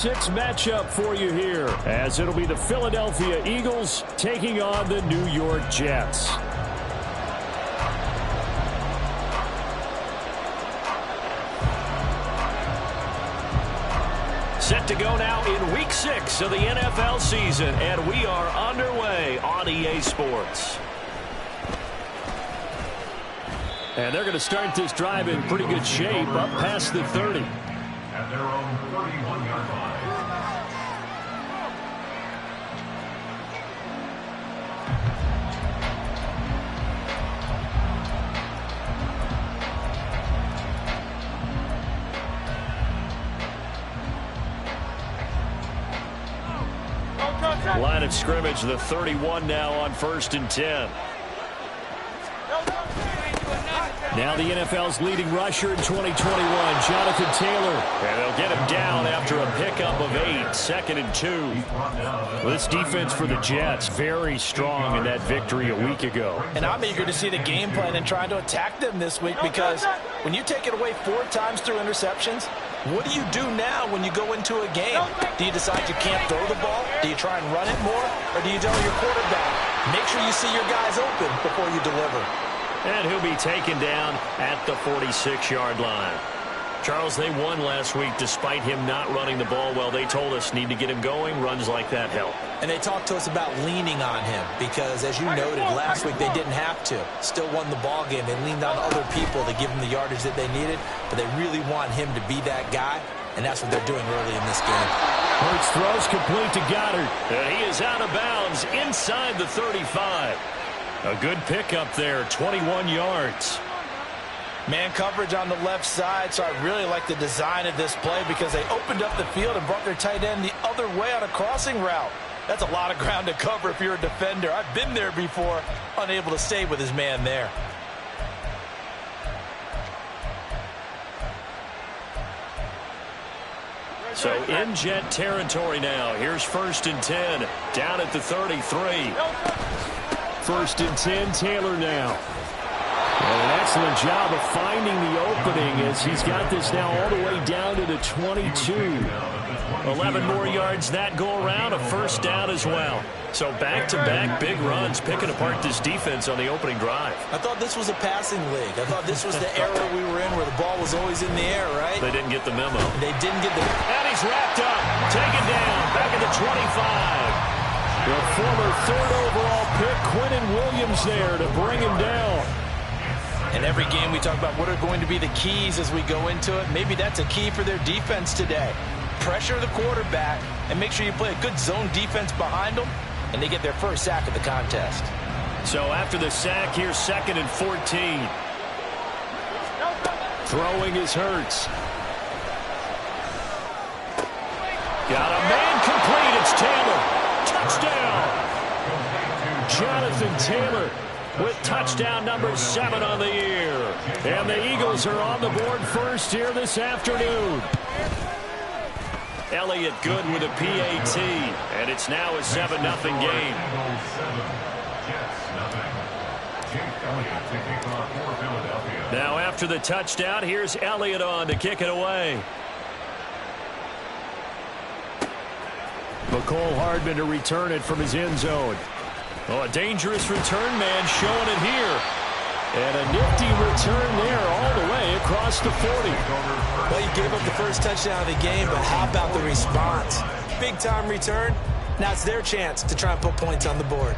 6 matchup for you here, as it'll be the Philadelphia Eagles taking on the New York Jets. Set to go now in Week 6 of the NFL season, and we are underway on EA Sports. And they're going to start this drive in pretty good shape, up past the 30. At their own 31-yard line. Line of scrimmage, the 31 now on 1st and 10. Now the NFL's leading rusher in 2021, Jonathan Taylor. And they'll get him down after a pickup of 8, 2nd and 2. This defense for the Jets, very strong in that victory a week ago. And I'm eager to see the game plan and trying to attack them this week, because when you take it away 4 times through interceptions, what do you do now when you go into a game? Do you decide you can't throw the ball? Do you try and run it more? Or do you tell your quarterback, make sure you see your guys open before you deliver? And he'll be taken down at the 46-yard line. Charles, they won last week despite him not running the ball well. They told us need to get him going. Runs like that help. And they talked to us about leaning on him because, as you noted, last week they didn't have to. Still won the ball game. They leaned on other people to give them the yardage that they needed, but they really want him to be that guy, and that's what they're doing early in this game. Hurts throws complete to Goddard. And he is out of bounds inside the 35. A good pickup there, 21 yards. Man coverage on the left side, so I really like the design of this play because they opened up the field and brought their tight end the other way on a crossing route. That's a lot of ground to cover if you're a defender. I've been there before, unable to stay with his man there. So in Jet territory now. Here's 1st and 10, down at the 33. 1st and 10, Taylor now. And an excellent job of finding the opening as he's got this now all the way down to the 22. 11 more yards that go around, a 1st down as well. So back-to-back big runs, picking apart this defense on the opening drive. I thought this was a passing league. I thought this was the era we were in where the ball was always in the air, right? They didn't get the memo. They didn't get the... And he's wrapped up, taken down, back at the 25. The former 3rd overall pick, Quinnen Williams there to bring him down. In every game we talk about what are going to be the keys as we go into it. Maybe that's a key for their defense today. Pressure the quarterback and make sure you play a good zone defense behind them, and they get their first sack of the contest. So after the sack, here's 2nd and 14. Throwing is Hurts. Got a man complete. It's Taylor. Touchdown. Jonathan Taylor with touchdown number 7 on the year. And the Eagles are on the board first here this afternoon. Elliott good with a PAT, and it's now a 7-0 game. Now after the touchdown, here's Elliott on to kick it away. McCole Hardman to return it from his end zone. Oh, a dangerous return man showing it here. And a nifty return there all the way across the 40. Well, you gave up the first touchdown of the game, but how about the response? Big-time return. Now it's their chance to try and put points on the board.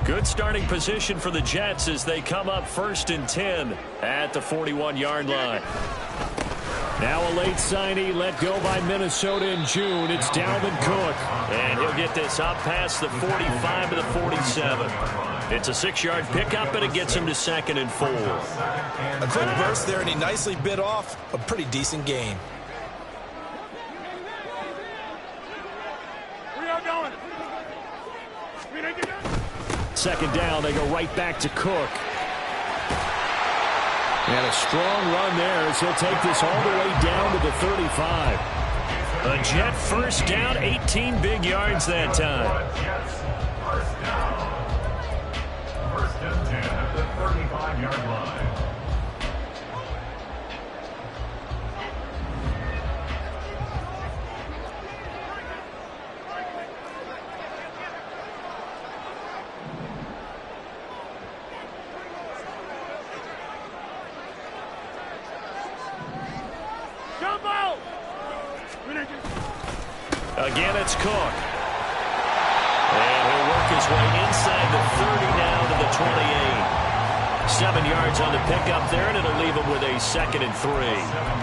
Good starting position for the Jets as they come up 1st and 10 at the 41-yard line. Now a late signee let go by Minnesota in June. It's Dalvin Cook. And he'll get this up past the 45 to the 47. It's a 6-yard pickup, and it gets him to 2nd and 4. A quick burst there, and he nicely bit off a pretty decent gain. Second down, they go right back to Cook. And a strong run there as he'll take this all the way down to the 35. A Jet 1st down, 18 big yards that time. First down. 1st and 10 at the 35-yard line. Again, it's Cook. And he'll work his way inside the 30 now to the 28. 7 yards on the pickup there, and it'll leave him with a 2nd and 3.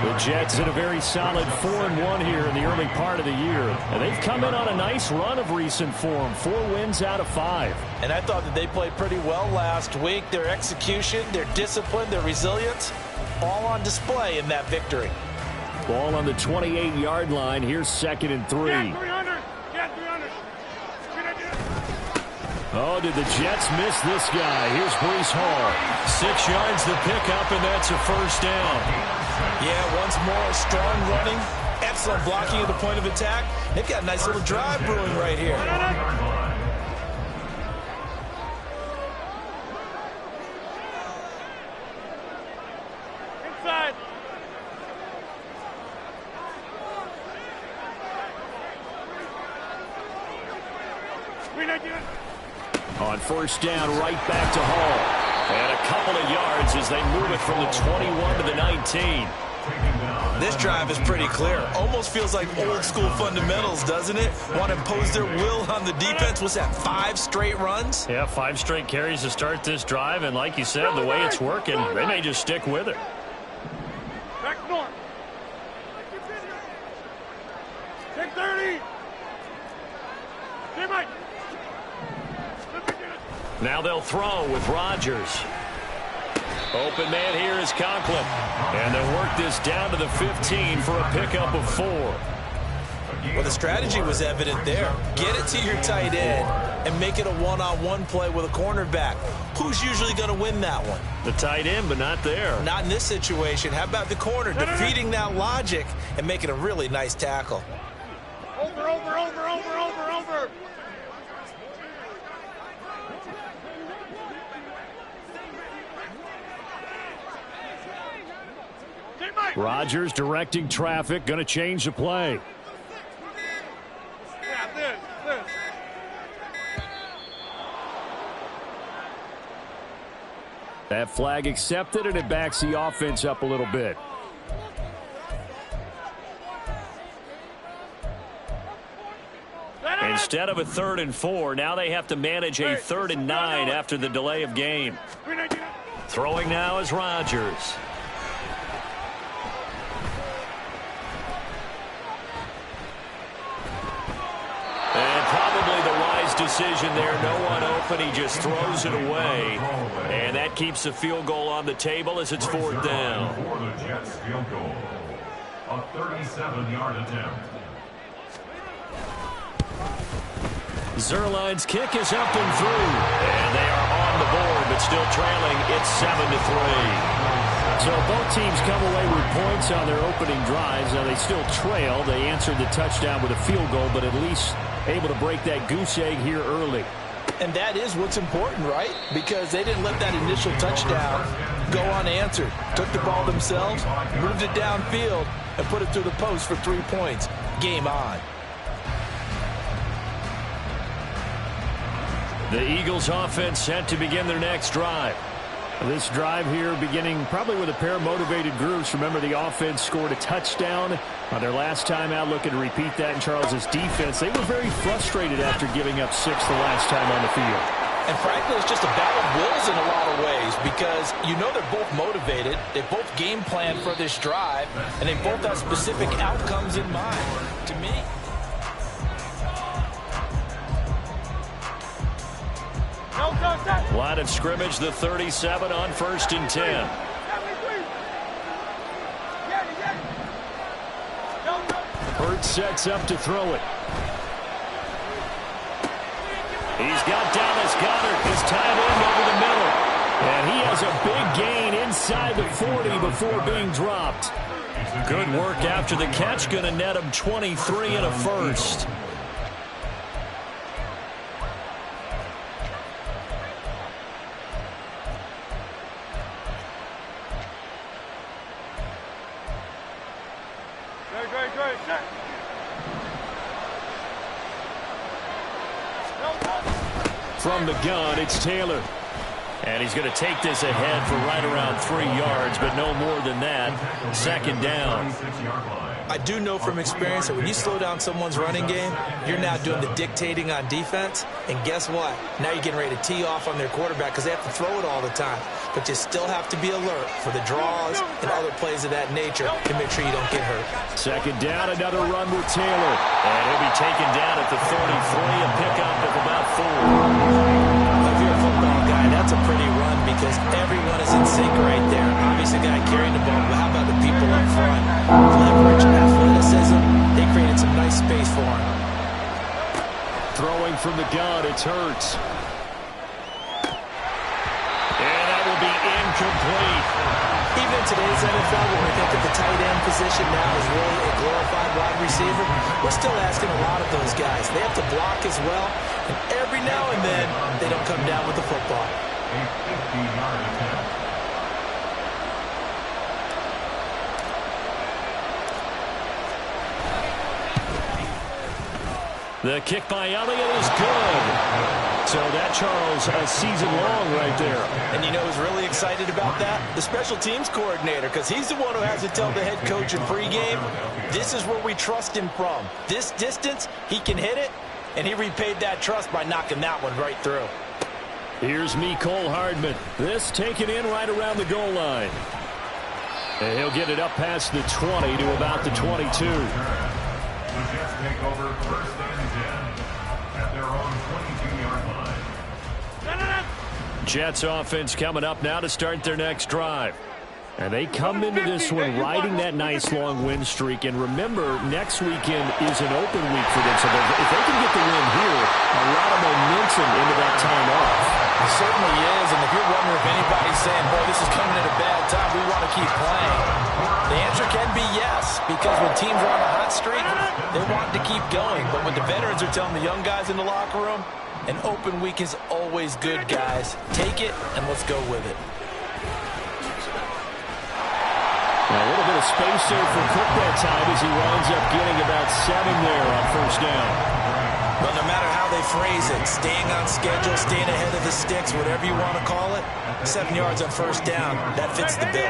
The Jets in a very solid 4-1 here in the early part of the year. And they've come in on a nice run of recent form. 4 wins out of 5. And I thought that they played pretty well last week. Their execution, their discipline, their resilience, all on display in that victory. Ball on the 28-yard line. Here's 2nd and 3. Oh, did the Jets miss this guy? Here's Breece Hall. 6 yards the pickup, and that's a first down. Yeah, once more, strong running, excellent blocking at the point of attack. They've got a nice little drive brewing right here. Inside. On first down, right back to Hall. And a couple of yards as they move it from the 21 to the 19. This drive is pretty clear. Almost feels like old school fundamentals, doesn't it? Want to impose their will on the defense. What's that, 5 straight runs? Yeah, 5 straight carries to start this drive. And like you said, the way it's working, they may just stick with it. Back north. Take 30. Hey, Mike. Now they'll throw with Rodgers. Open man here is Conklin. And they'll work this down to the 15 for a pickup of 4. Well, the strategy was evident there. Get it to your tight end and make it a one-on-one play with a cornerback. Who's usually going to win that one? The tight end, but not there. Not in this situation. How about the corner defeating that logic and making a really nice tackle? Over. Rodgers directing traffic, going to change the play. Yeah, this. That flag accepted, and it backs the offense up a little bit. Instead of a 3rd and 4, now they have to manage a 3rd and 9 after the delay of game. Throwing now is Rodgers. And probably the wise decision there. No one open. He just throws it away. And that keeps the field goal on the table as it's 4th down. For the Jets field goal. A 37-yard attempt. Zerline's kick is up and through. And they are on the board, but still trailing. It's 7-3. So both teams come away with points on their opening drives. Now they still trail. They answered the touchdown with a field goal, but at least able to break that goose egg here early. And that is what's important, right? Because they didn't let that initial touchdown go unanswered. Took the ball themselves, moved it downfield, and put it through the post for 3 points. Game on. The Eagles offense set to begin their next drive. This drive here beginning probably with a pair of motivated groups. Remember, the offense scored a touchdown on their last time out, looking to repeat that in Charles's defense. They were very frustrated after giving up 6 the last time on the field. And frankly, it's just a battle of wills in a lot of ways because you know they're both motivated. They both game plan for this drive, and they both have specific outcomes in mind. To me, line of scrimmage, the 37 on 1st and 10. Hurts sets up to throw it. He's got Dallas Goedert, his tight end, over the middle. And he has a big gain inside the 40 before being dropped. Good work after the catch, going to net him 23 and a first. Great. From the gun, it's Taylor. And he's going to take this ahead for right around 3 yards, but no more than that. Second down. I do know from experience that when you slow down someone's running game, you're now doing the dictating on defense. And guess what? Now you're getting ready to tee off on their quarterback because they have to throw it all the time. But you still have to be alert for the draws and other plays of that nature to make sure you don't get hurt. Second down, another run with Taylor. And he'll be taken down at the 33, a pickup of about 4. If you're a football guy, that's a pretty run because everyone is in sync right there. Obviously, the guy carrying the ball, but how about the people up front? Leverage, athleticism, they created some nice space for him. Throwing from the gun, it's Hurts. And that will be incomplete. Even in today's NFL, when we think of the tight end position now as really a glorified wide receiver, we're still asking a lot of those guys. They have to block as well, and every now and then, they don't come down with the football. A 50-yard attempt. The kick by Elliott is good. So that, Charles, a season long right there. And you know who's really excited about that? The special teams coordinator, because he's the one who has to tell the head coach in pregame, this is where we trust him from. This distance, he can hit it, and he repaid that trust by knocking that one right through. Here's Mecole Hardman. This taken in right around the goal line. And he'll get it up past the 20 to about the 22. The Jets take over first and 10 at their own 22-yard line. Jets offense coming up now to start their next drive. And they come into this one riding that nice long win streak. And remember, next weekend is an open week for them. So if they can get the win here, a lot of momentum into that time off. It certainly is. And if you're wondering if anybody's saying, boy, this is coming at a bad time, we want to keep playing, the answer can be yes. Because when teams are on a hot streak, they want to keep going. But when the veterans are telling the young guys in the locker room, an open week is always good, guys. Take it, and let's go with it. Now, a little bit of space there for Cook that time as he winds up getting about 7 there on first down. But no matter how they phrase it, staying on schedule, staying ahead of the sticks, whatever you want to call it, 7 yards on first down, that fits the bill.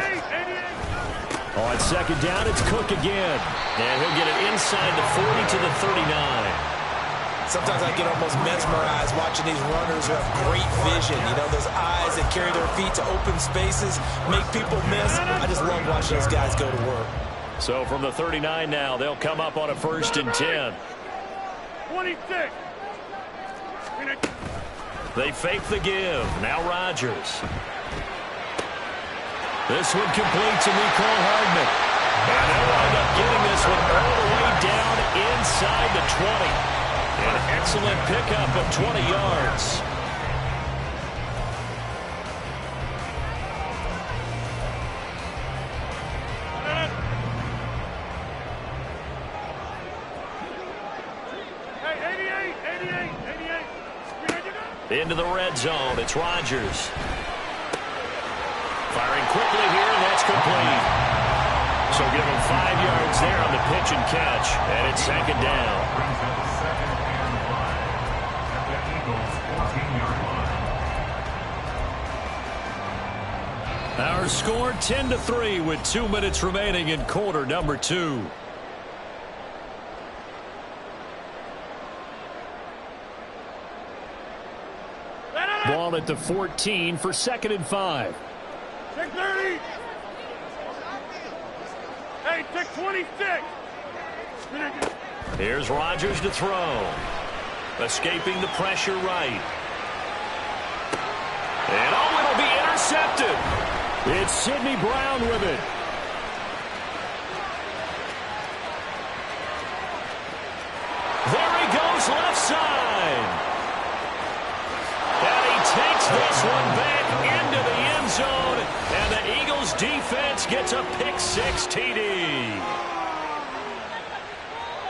On second down, it's Cook again. And he'll get it inside the 40 to the 39. Sometimes I get almost mesmerized watching these runners who have great vision. You know, those eyes that carry their feet to open spaces, make people miss. I just love watching those guys go to work. So from the 39 now, they'll come up on a first and 10. 26. They fake the give. Now Rodgers. This one complete to Mecole Hardman. And they'll wind up getting this one all the way down inside the 20. An excellent pickup of 20 yards. Hey, 88. Into the red zone. It's Rodgers. Firing quickly here, and that's complete. So give him 5 yards there on the pitch and catch, and it's second down. Our score 10-3 with 2 minutes remaining in quarter number 2. Ball at the 14 for second and 5. Take 30. Hey, take 26. Here's Rodgers to throw. Escaping the pressure right. And oh, it'll be intercepted. It's Sidney Brown with it. There he goes left side. And he takes this one back into the end zone. And the Eagles defense gets a pick-6 TD.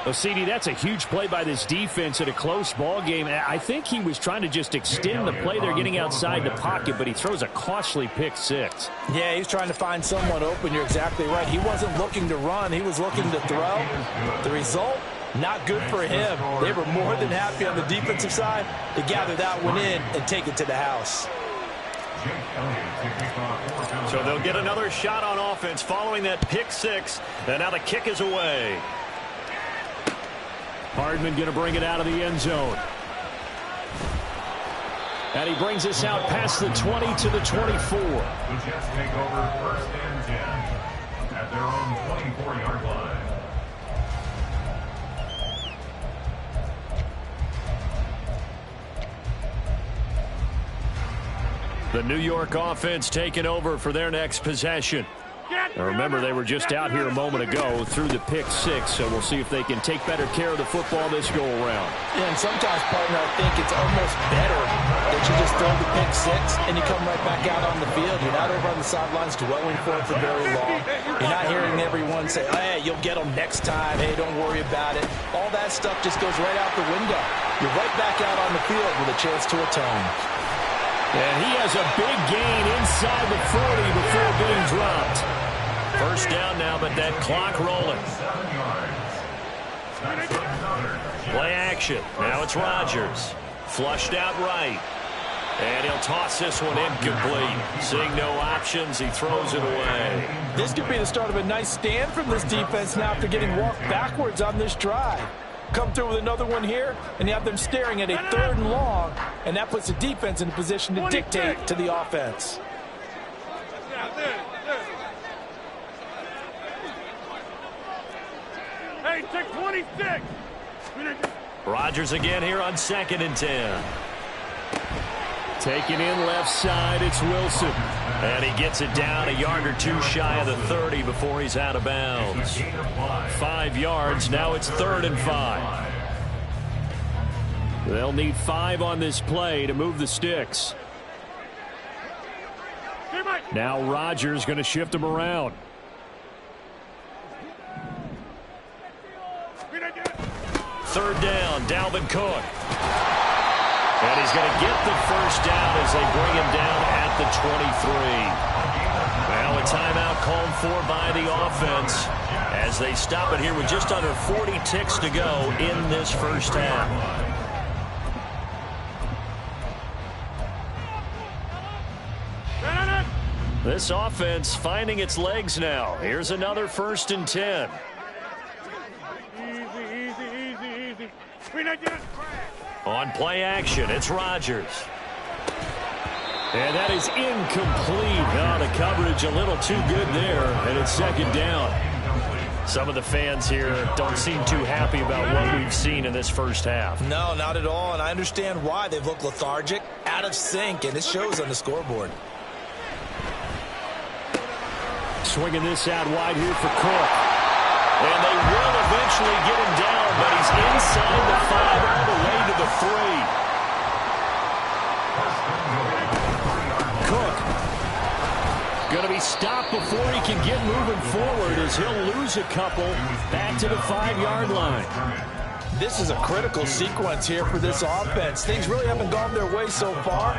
Well, CD, that's a huge play by this defense in a close ball game. I think he was trying to just extend the play. They're getting outside the pocket, but he throws a costly pick-6. Yeah, he's trying to find someone open. You're exactly right. He wasn't looking to run. He was looking to throw. The result, not good for him. They were more than happy on the defensive side to gather that one in and take it to the house. So they'll get another shot on offense following that pick six. And now the kick is away. Hardman going to bring it out of the end zone. And he brings us out past the 20 to the 24. The Jets take over first and 10 at their own 24-yard line. The New York offense taking over for their next possession. Now remember, they were just out here a moment ago through the pick six, so we'll see if they can take better care of the football this go-around. Yeah, and sometimes, partner, I think it's almost better that you just throw the pick six and you come right back out on the field. You're not over on the sidelines dwelling for it for very long. You're not hearing everyone say, hey, you'll get them next time. Hey, don't worry about it. All that stuff just goes right out the window. You're right back out on the field with a chance to atone. And he has a big gain inside the 40 before being dropped. First down now, but that clock rolling. Play action. Now it's Rodgers. Flushed out right. And he'll toss this one incomplete. Seeing no options, he throws it away. This could be the start of a nice stand from this defense now after getting walked backwards on this drive. Come through with another one here, and you have them staring at a 3rd and long, and that puts the defense in a position to dictate to the offense. Hey, take 26. Rodgers again here on 2nd and 10. Taking in left side, it's Wilson. And he gets it down a yard or two shy of the 30 before he's out of bounds. 5 yards, now it's 3rd and 5. They'll need 5 on this play to move the sticks. Now Rodgers going to shift them around. Third down, Dalvin Cook. And he's going to get the first down as they bring him down at the 23. Well, a timeout called for by the offense as they stop it here with just under 40 ticks to go in this first half. This offense finding its legs now. Here's another 1st and 10. Easy. On play action, it's Rodgers. And that is incomplete. Oh, the coverage a little too good there, and it's 2nd down. Some of the fans here don't seem too happy about what we've seen in this first half. No, not at all, and I understand why. They've looked lethargic, out of sync, and it shows on the scoreboard. Swinging this out wide here for Cook. And they will eventually get him down, but he's inside the 5 all the way to the 3. Cook going to be stopped before he can get moving forward as he'll lose a couple back to the 5-yard line. This is a critical sequence here for this offense. Things really haven't gone their way so far.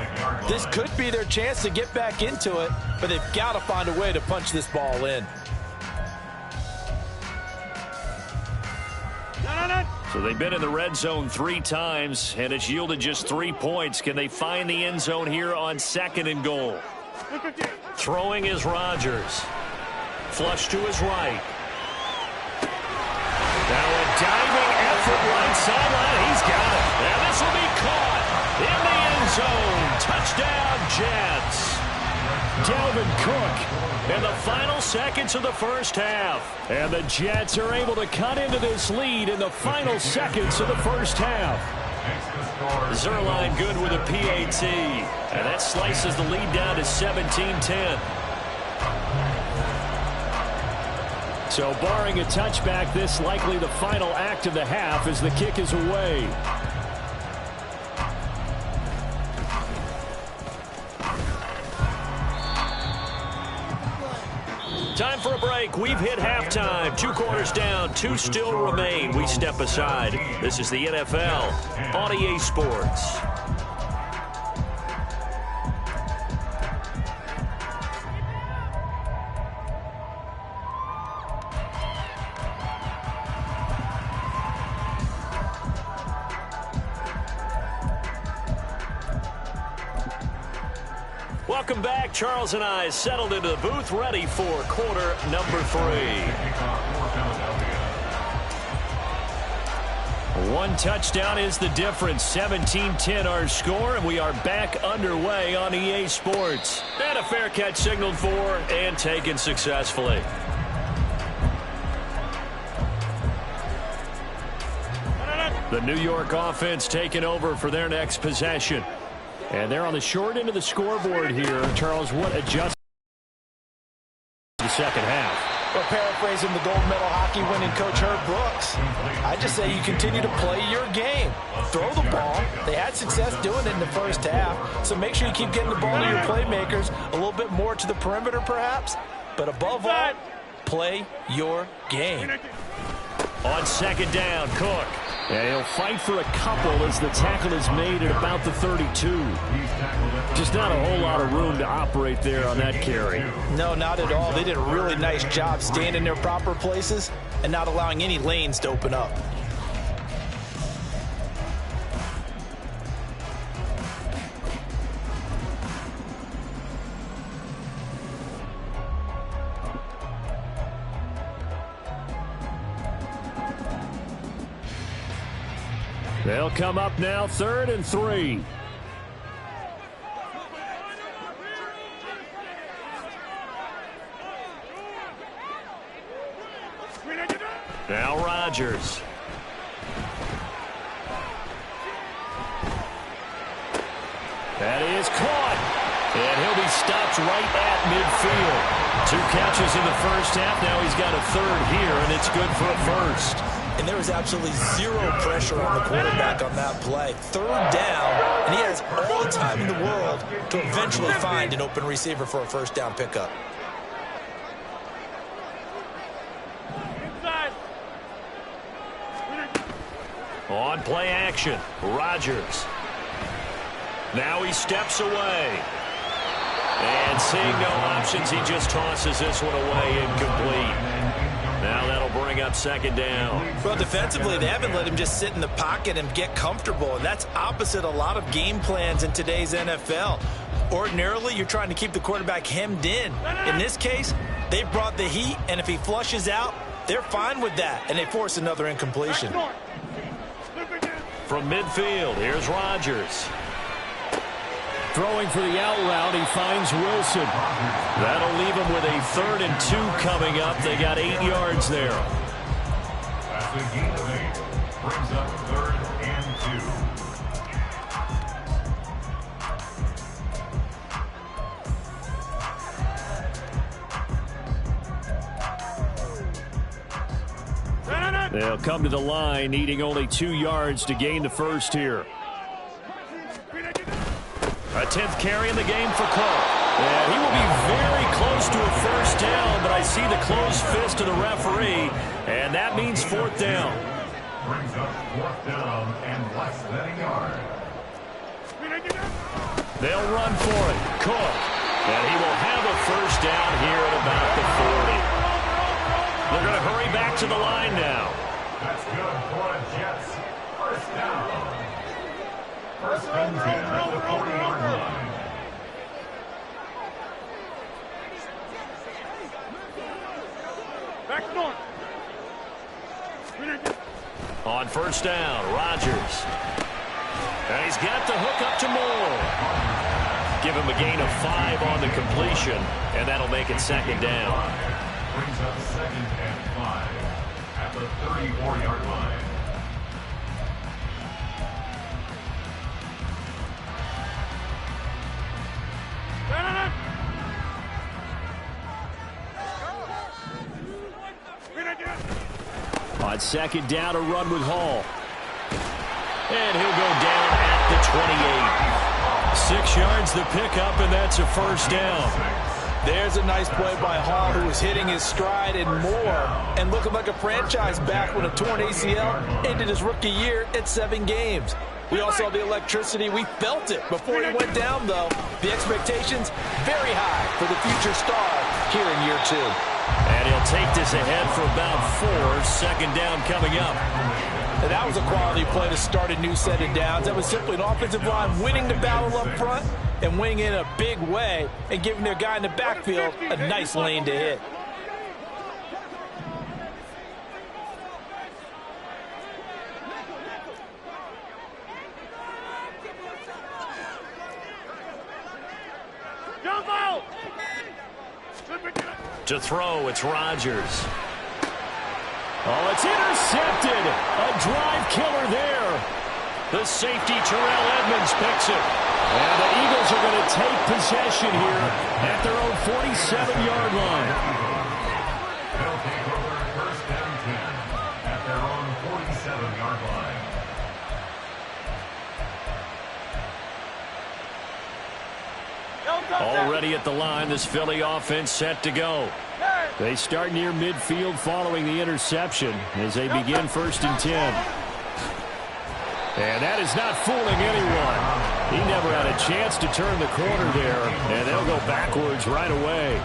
This could be their chance to get back into it, but they've got to find a way to punch this ball in. So they've been in the red zone 3 times, and it's yielded just 3 points. Can they find the end zone here on 2nd and goal? Throwing is Rodgers. Flush to his right. Now a diving effort right sideline. He's got it. And this will be caught in the end zone. Touchdown, Jets. Dalvin Cook. In the final seconds of the first half. And the Jets are able to cut into this lead in the final seconds of the first half. Zerline good with a PAT. And that slices the lead down to 17-10. So barring a touchback, this likely the final act of the half as the kick is away. Time for a break. We've hit halftime. 2 quarters down. 2 still remain. We step aside. This is the NFL on EA Sports. Welcome back. Charles and I settled into the booth, ready for quarter number 3. One touchdown is the difference. 17-10 our score, and we are back underway on EA Sports. And a fair catch signaled for and taken successfully. The New York offense taking over for their next possession. And they're on the short end of the scoreboard here. Charles, what adjustment the second half? Well, paraphrasing the gold medal hockey winning coach Herb Brooks, I just say you continue to play your game. Throw the ball. They had success doing it in the first half, so make sure you keep getting the ball to your playmakers a little bit more to the perimeter perhaps, but above all, play your game. On second down, Cook. Yeah, he'll fight for a couple as the tackle is made at about the 32. Just not a whole lot of room to operate there on that carry. No, not at all. They did a really nice job staying in their proper places and not allowing any lanes to open up. They'll come up now, 3rd and 3. Now Rodgers. That is caught. And he'll be stopped right at midfield. 2 catches in the first half. Now he's got a 3rd here, and it's good for a first. And there was absolutely zero pressure on the quarterback on that play. 3rd down, and he has all the time in the world to eventually find an open receiver for a first down pickup. On play action, Rodgers. Now he steps away. And seeing no options, he just tosses this one away incomplete. Now that'll bring up second down. Well, defensively, they haven't let him just sit in the pocket and get comfortable, and that's opposite a lot of game plans in today's NFL. Ordinarily, you're trying to keep the quarterback hemmed in. In this case, they brought the heat, and if he flushes out, they're fine with that, and they force another incompletion. From midfield, here's Rodgers. Throwing for the out route, he finds Wilson. That'll leave him with a 3rd and 2 coming up. They got 8 yards there. That's a gain of 8. Brings up 3rd and 2. They'll come to the line, needing only 2 yards to gain the first here. A 10th carry in the game for Cook. And he will be very close to a first down, but I see the closed fist of the referee, and that means 4th down. brings up 4th down and less than a yard. They'll run for it. Cook. And he will have a first down here at about the 40. They're going to hurry back to the line now. That's good for the Jets. First down. First and 10 at the 40-yard line. Back north. On first down, Rodgers. And he's got the hook up to Moore. Give him a gain of 5 on the completion, and that'll make it second down. Brings up 2nd and 5 at the 34-yard line. On second down, a run with Hall. And he'll go down at the 28. 6 yards the pickup, and that's a first down. There's a nice play by Hall, who was hitting his stride and more, and looking like a franchise back when a torn ACL ended his rookie year at 7 games. We all saw the electricity. We felt it before he went down, though. The expectations very high for the future star here in year 2. And he'll take this ahead for about 4. Second down coming up. And that was a quality play to start a new set of downs. That was simply an offensive line winning the battle up front and winning in a big way and giving their guy in the backfield a nice lane to hit. To throw, it's Rodgers. Oh, it's intercepted. A drive killer there. The safety, Terrell Edmonds, picks it. And the Eagles are going to take possession here at their own 47-yard line. They'll take over first and 10 at their own 47-yard line. Already at the line, this Philly offense set to go. They start near midfield following the interception as they begin first and 10. And that is not fooling anyone. He never had a chance to turn the corner there, and they'll go backwards right away.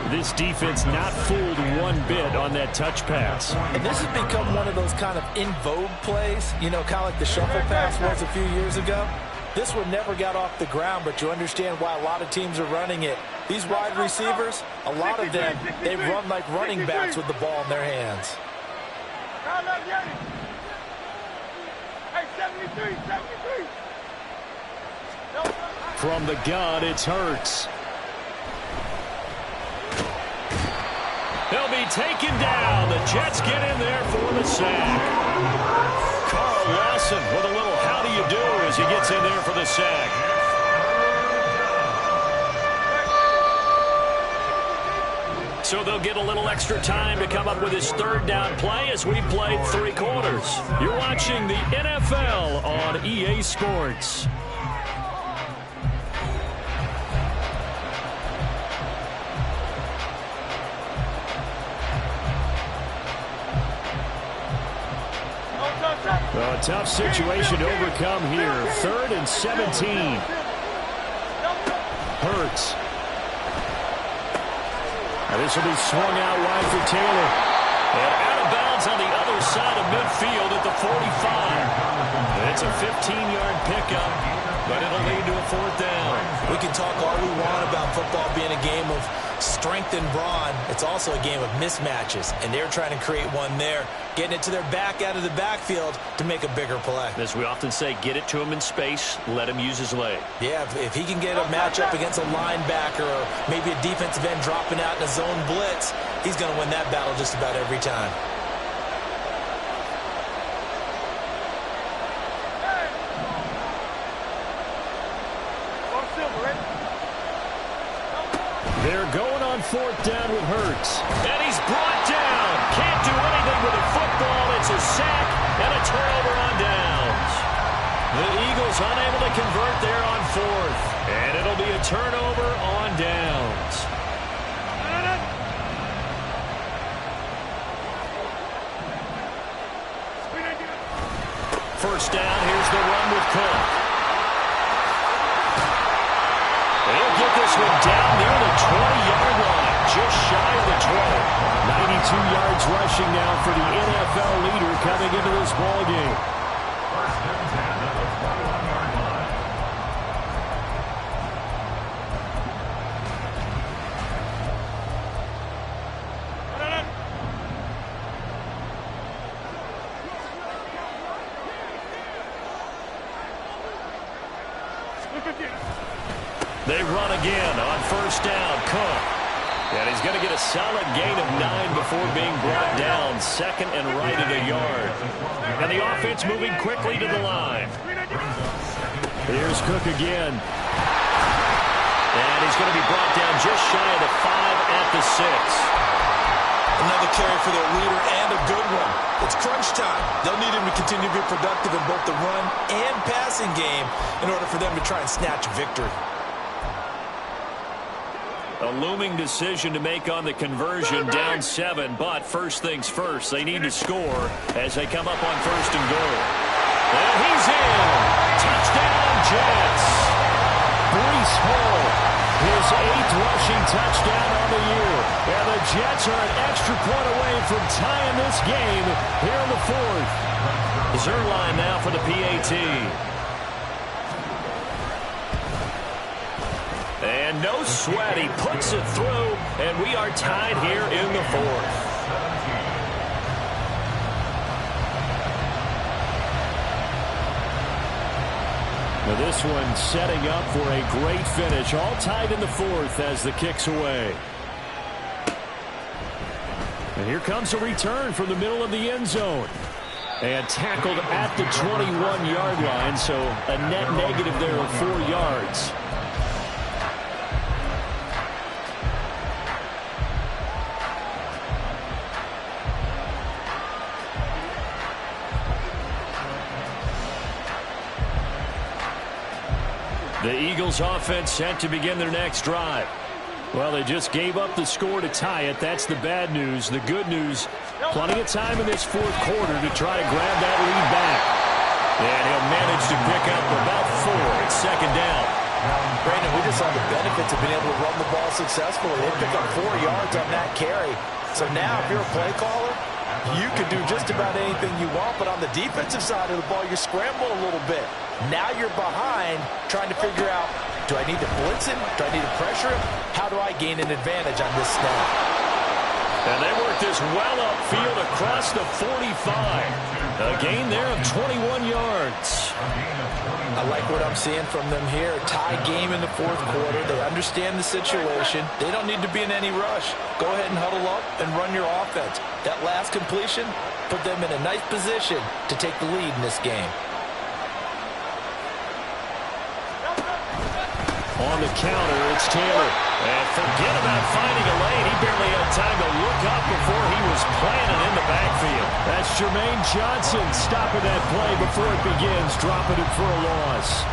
This defense not fooled one bit on that touch pass. And this has become one of those kind of in vogue plays, you know, kind of like the shuffle pass was a few years ago. This one never got off the ground, but you understand why a lot of teams are running it. These wide receivers, a lot of them, they run like running backs with the ball in their hands. From the gun, it's Hurts. He'll be taken down. The Jets get in there for the sack. Carl Lawson with a little how do you do as he gets in there for the sack. So they'll get a little extra time to come up with his third down play as we've played 3 quarters. You're watching the NFL on EA Sports. A tough situation to overcome here. 3rd and 17. Hurts. Now this will be swung out wide for Taylor. And out of bounds on the other side of midfield at the 45. It's a 15-yard pickup, but it'll lead to a 4th down. We can talk all we want about football being a game of strength and brawn. It's also a game of mismatches, and they're trying to create one there, getting it to their back out of the backfield to make a bigger play. As we often say, get it to him in space, let him use his leg. Yeah, if he can get a matchup against a linebacker or maybe a defensive end dropping out in a zone blitz, he's going to win that battle just about every time. They're going on 4th down with Hurts. And he's brought down. Can't do anything with a football. It's a sack and a turnover on downs. The Eagles unable to convert there on 4th. And it'll be a turnover on downs. First down, here's the run with Cook. They'll get this one down near the 20-yard line, just shy of the 20. 92 yards rushing now for the NFL leader coming into this ballgame. First and 10 at the 21-yard line. They run again on first down. Cook. And he's going to get a solid gain of 9 before being brought down. 2nd and right at a yard. And the offense moving quickly to the line. Here's Cook again. And he's going to be brought down just shy of the 5 at the 6. Another carry for their leader and a good one. It's crunch time. They'll need him to continue to be productive in both the run and passing game in order for them to try and snatch victory. A looming decision to make on the conversion, down 7, but first things first, they need to score as they come up on 1st and goal. And he's in! Touchdown, Jets! Breece Hall, his 8th rushing touchdown on the year. And the Jets are an extra point away from tying this game here in the 4th. Zerline now for the PAT. And no sweat. He puts it through, and we are tied here in the fourth. Now this one setting up for a great finish. All tied in the fourth as the kick's away. And here comes a return from the middle of the end zone. And tackled at the 21-yard line, so a net negative there of 4 yards. The Eagles offense set to begin their next drive. Well, they just gave up the score to tie it. That's the bad news. The good news, plenty of time in this fourth quarter to try to grab that lead back. And he'll manage to pick up about 4. It's second down. Brandon, we just saw the benefits of being able to run the ball successfully. They pick up 4 yards on that carry. So now if you're a play caller, you can do just about anything you want. But on the defensive side of the ball, you scramble a little bit. Now you're behind trying to figure out, do I need to blitz him? Do I need to pressure him? How do I gain an advantage on this snap? And they work this well upfield across the 45. A gain there of 21 yards. I like what I'm seeing from them here. Tie game in the fourth quarter. They understand the situation. They don't need to be in any rush. Go ahead and huddle up and run your offense. That last completion put them in a nice position to take the lead in this game. On the counter, it's Taylor. And forget about finding a lane. He barely had time to look up before he was planted in the backfield. That's Jermaine Johnson stopping that play before it begins, dropping it for a loss.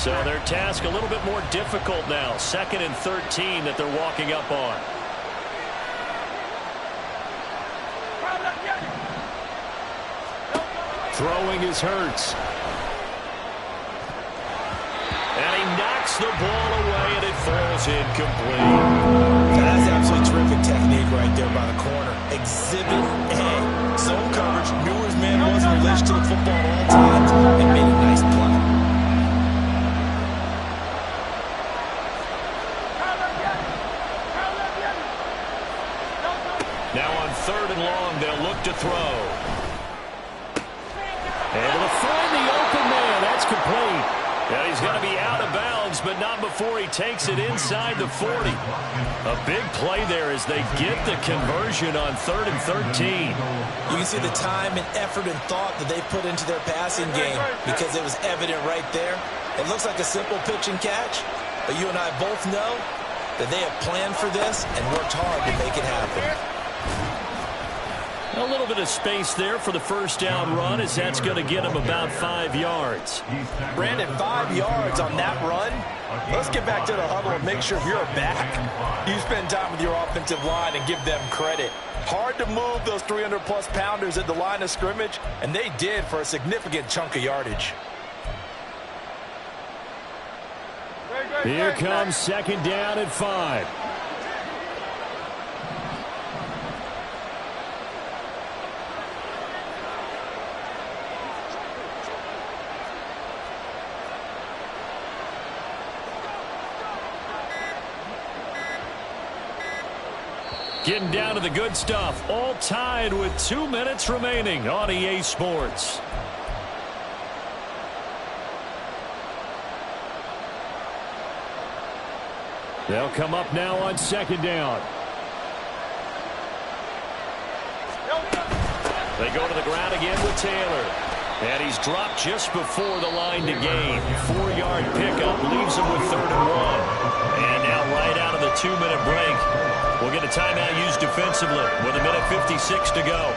So their task a little bit more difficult now. 2nd and 13 that they're walking up on. Throwing is Hurts. And he knocks the ball away, and it falls incomplete. That's absolutely terrific technique right there by the corner. Exhibit A. Zone coverage. Knew his man was in relation to the football at all times and made a nice play. Now on 3rd and long, they'll look to throw. Able to find the open man. That's complete. And he's going to be out of bounds, but not before he takes it inside the 40. A big play there as they get the conversion on 3rd and 13. You can see the time and effort and thought that they put into their passing game because it was evident right there. It looks like a simple pitch and catch, but you and I both know that they have planned for this and worked hard to make it happen. A little bit of space there for the first down run, as that's going to get him about 5 yards. Brandon, 5 yards on that run. Let's get back to the huddle and make sure if you're back, you spend time with your offensive line and give them credit. Hard to move those 300-plus pounders at the line of scrimmage, and they did for a significant chunk of yardage. Here comes 2nd down and 5. Getting down to the good stuff. All tied with 2 minutes remaining on EA Sports. They'll come up now on 2nd down. They go to the ground again with Taylor. And he's dropped just before the line to gain. 4-yard pickup leaves him with 3rd and 1. And now right out of the 2-minute break, we'll get a timeout used defensively with 1:56 to go.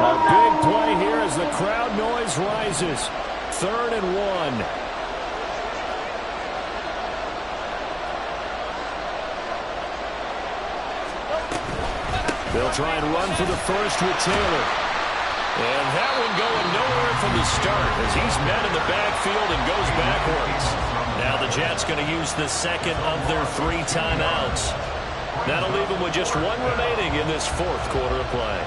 A big play here as the crowd noise rises. 3rd and 1. They'll try and run for the first with Taylor. And that one going nowhere from the start as he's met in the backfield and goes backwards. Now the Jets going to use the second of their 3 timeouts. That'll leave them with just 1 remaining in this 4th quarter of play.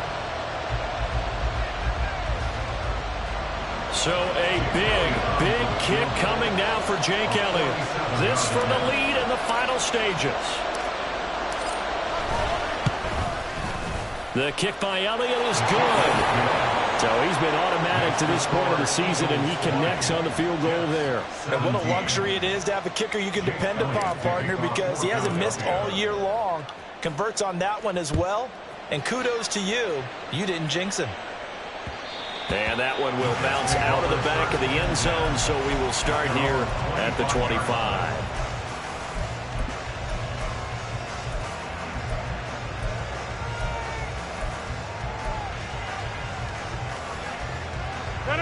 So a big kick coming now for Jake Elliott. This for the lead in the final stages. The kick by Elliott is good. So he's been automatic to this point of the season, and he connects on the field goal there. And what a luxury it is to have a kicker you can depend upon, partner, because he hasn't missed all year long. Converts on that one as well. And kudos to you. You didn't jinx him. And that one will bounce out of the back of the end zone, so we will start here at the 25.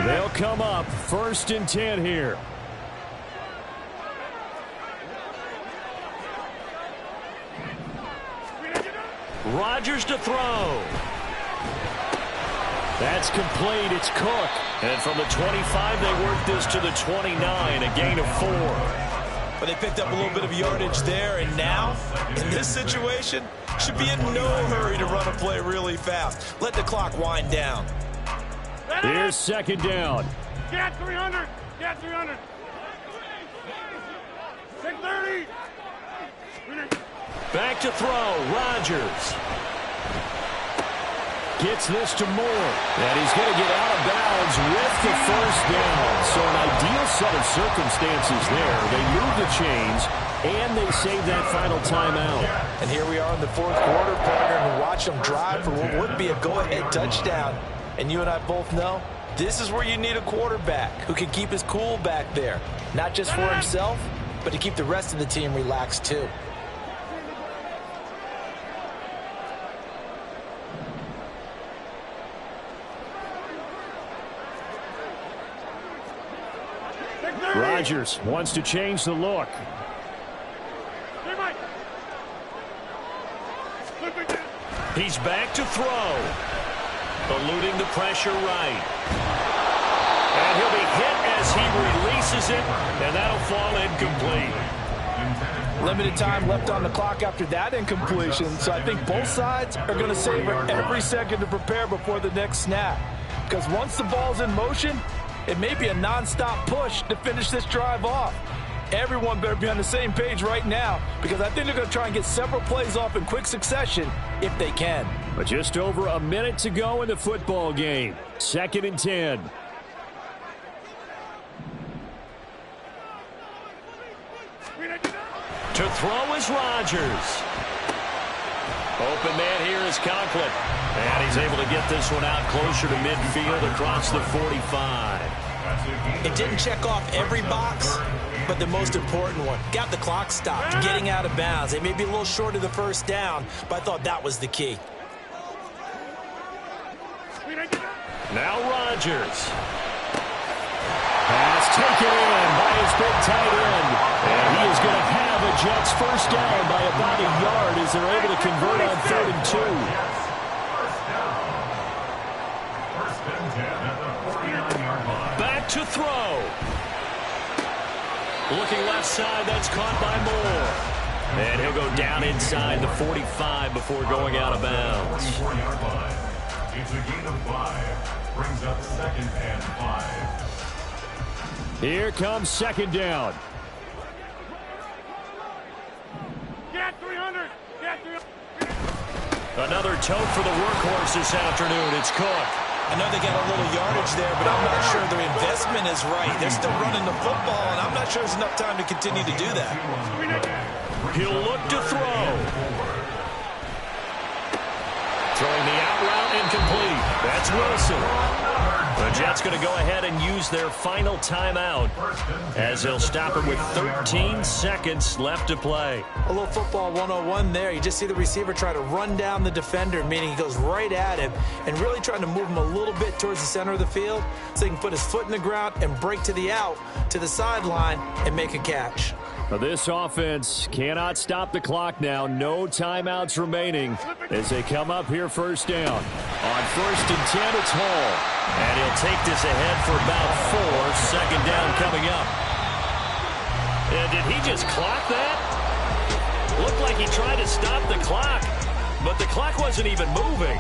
They'll come up 1st and 10 here. Rodgers to throw. That's complete. It's Cook. And from the 25, they work this to the 29, a gain of 4. But they picked up a little bit of yardage there, and now, in this situation, should be in no hurry to run a play really fast. Let the clock wind down. Here's 2nd down. Get 300. Get 300. 630. Back to throw. Rodgers. Gets this to Moore. And he's going to get out of bounds with the 1st down. So an ideal set of circumstances there. They move the chains, and they save that final timeout. And here we are in the 4th quarter, partner, and watch them drive for what would be a go-ahead touchdown. And you and I both know this is where you need a quarterback who can keep his cool back there. Not just for himself, but to keep the rest of the team relaxed too. Rodgers wants to change the look. He's back to throw. Eluding the pressure right. And he'll be hit as he releases it, and that'll fall incomplete. Limited time left on the clock after that incompletion, so I think both sides are going to savor every second to prepare before the next snap. Because once the ball's in motion, it may be a non-stop push to finish this drive off. Everyone better be on the same page right now, because I think they're going to try and get several plays off in quick succession if they can. But just over a minute to go in the football game. 2nd and 10. To throw is Rodgers. Open man here is Conklin. And he's able to get this one out closer to midfield across the 45. It didn't check off every box, but the most important one. Got the clock stopped, getting out of bounds. They may be a little short of the 1st down, but I thought that was the key. Now Rodgers. Pass taken in by his big tight end. And he is going to have a Jets 1st down by about a yard as they're able to convert on 3rd and 2. Back to throw. Looking left side, that's caught by Moore. And he'll go down inside the 45 before going out of bounds. It's a gain of 5. Brings up 2nd and 5. Here comes 2nd down. Get 300. Get 300. Another tote for the workhorse this afternoon. It's Cook. I know they got a little yardage there, but I'm not sure their investment is right. They're still running the football, and I'm not sure there's enough time to continue to do that. He'll look to throw. Throwing the out route incomplete. That's Wilson. The Jets going to go ahead and use their final timeout as they'll stop it with 13 seconds left to play. A little football 101 there. You just see the receiver try to run down the defender, meaning he goes right at him and really trying to move him a little bit towards the center of the field so he can put his foot in the ground and break to the out, to the sideline, and make a catch. Well, this offense cannot stop the clock now. No timeouts remaining as they come up here first down. On 1st and 10, it's Hall. And he'll take this ahead for about 4. Second down coming up. And did he just clock that? Looked like he tried to stop the clock, but the clock wasn't even moving.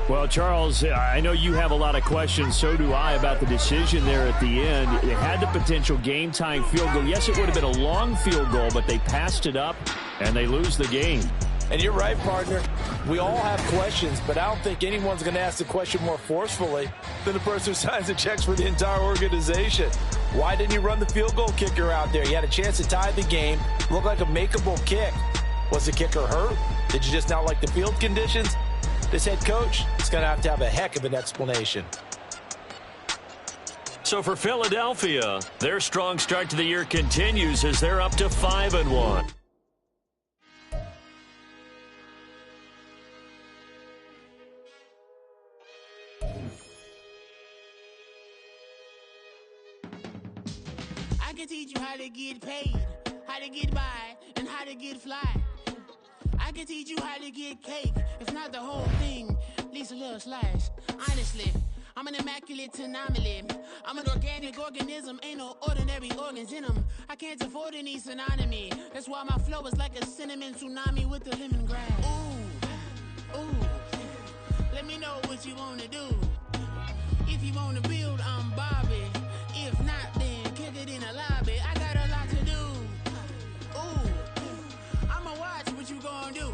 Well, Charles, I know you have a lot of questions. So do I about the decision there at the end. It had the potential game-tying field goal. Yes, it would have been a long field goal, but they passed it up, and they lose the game. And you're right, partner. We all have questions, but I don't think anyone's going to ask the question more forcefully than the person who signs the checks for the entire organization. Why didn't you run the field goal kicker out there? You had a chance to tie the game. Looked like a makeable kick. Was the kicker hurt? Did you just not like the field conditions? This head coach is going to have a heck of an explanation. So for Philadelphia, their strong start to the year continues as they're up to 5-1. I can teach you how to get paid, how to get by, and how to get fly. I can teach you how to get cake, if not the whole thing, at least a little slice. Honestly, I'm an immaculate anomaly. I'm an organic organism, ain't no ordinary organs in them. I can't afford any synonymy. That's why my flow is like a cinnamon tsunami with the lemongrass. Ooh, ooh, let me know what you wanna do. If you wanna build, I'm Bobby. If not, then kick it in the lobby. I got a lot to do. Ooh, I'ma watch what you gonna do.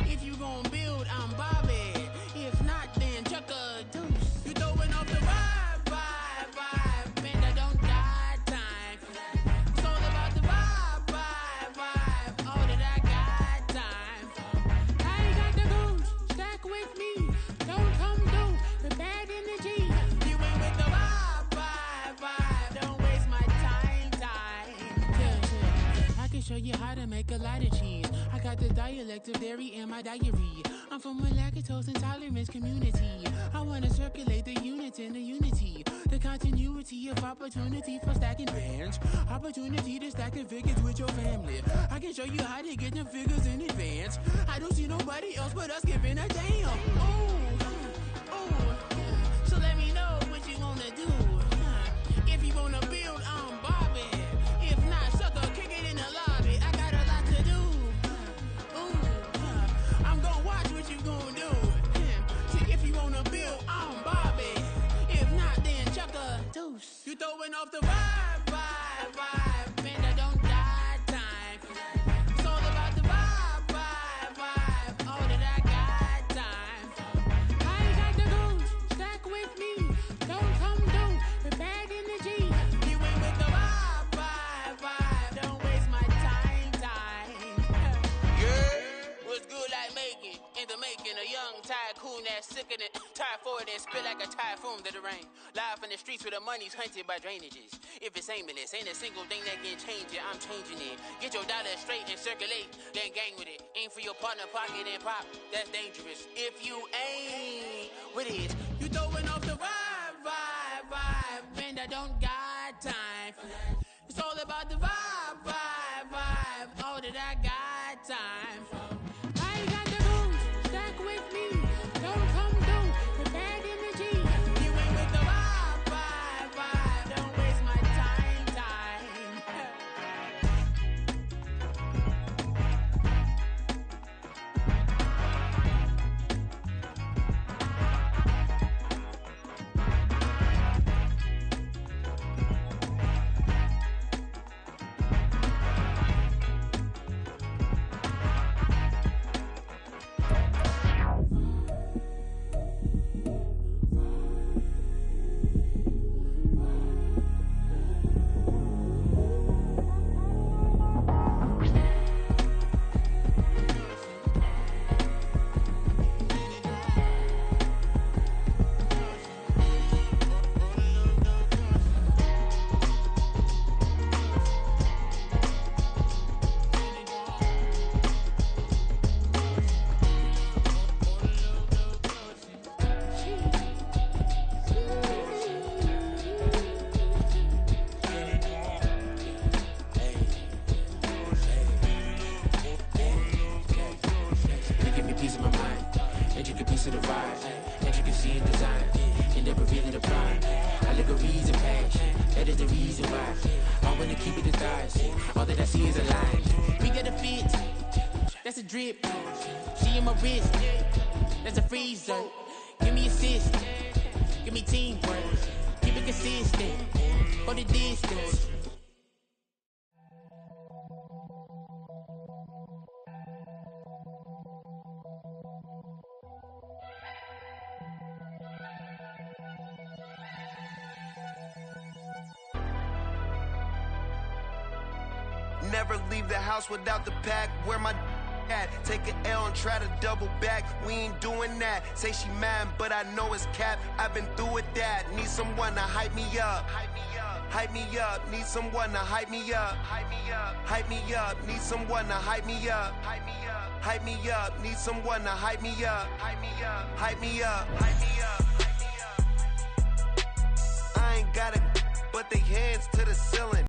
If you gonna build, I'm Bobby. If not, then chuck a deuce. You throwing off the vibe, man, that don't die time. It's all about the vibe, all that I got time. I ain't got the goose, stack with me. Don't come through the bad energy. You ain't with the vibe, don't waste my time. Yeah. I can show you how to make a lot of cheese. I got the dialect of dairy in my diary. I'm from a lactose intolerance community. I wanna circulate the units and the unity. The continuity of opportunity for stacking bands. Opportunity to stack the figures with your family. I can show you how to get them figures in advance. I don't see nobody else but us giving a damn. Ooh. So let me know what you wanna do. If you wanna build, I'm Bobby. If not, sucker, kick it in the lobby. I got a lot to do. Ooh, I'm gonna watch what you gonna do. See, if you wanna build, I'm Bobby. If not, then chuck a deuce. You throwing off the vibe, man, that don't die time. It's all about the vibe, all that I got time. I ain't got the goose, stack with me. Don't come through the bad energy. You ain't with the vibe, don't waste my time. Yeah, what's good like making? In the making, a young tycoon that's sick in it. Tired for it and spit like a typhoon to the rain. Live in the streets where the money's hunted by drainages. If it's aimless, ain't a single thing that can change it. I'm changing it. Get your dollar straight and circulate, then gang with it. Aim for your partner, pocket and pop. That's dangerous. If you ain't with it, you throwing off the vibe, man, that don't got time. It's all about the vibe, all that I got time. I ain't got the goose, stack with me. Don't come through the bad energy. You ain't with the vibe, don't waste my time. gonna keep it the stars. All that I see is a lie. We got a fit, that's a drip. She in my wrist, that's a freezer. Give me assist, give me teamwork. Keep it consistent, for the distance. Never leave the house without the pack. Where my at? Take an L and try to double back. We ain't doing that. Say she mad, but I know it's cap. I've been through with that. Need someone to hype me up. Hype me up. Need someone to hype me up. Hype me up. Hype me up. Need someone to hype me up. Hype me up. Hype me up. Need someone to hype me up. Hype me up. Hype me up. Hype me up.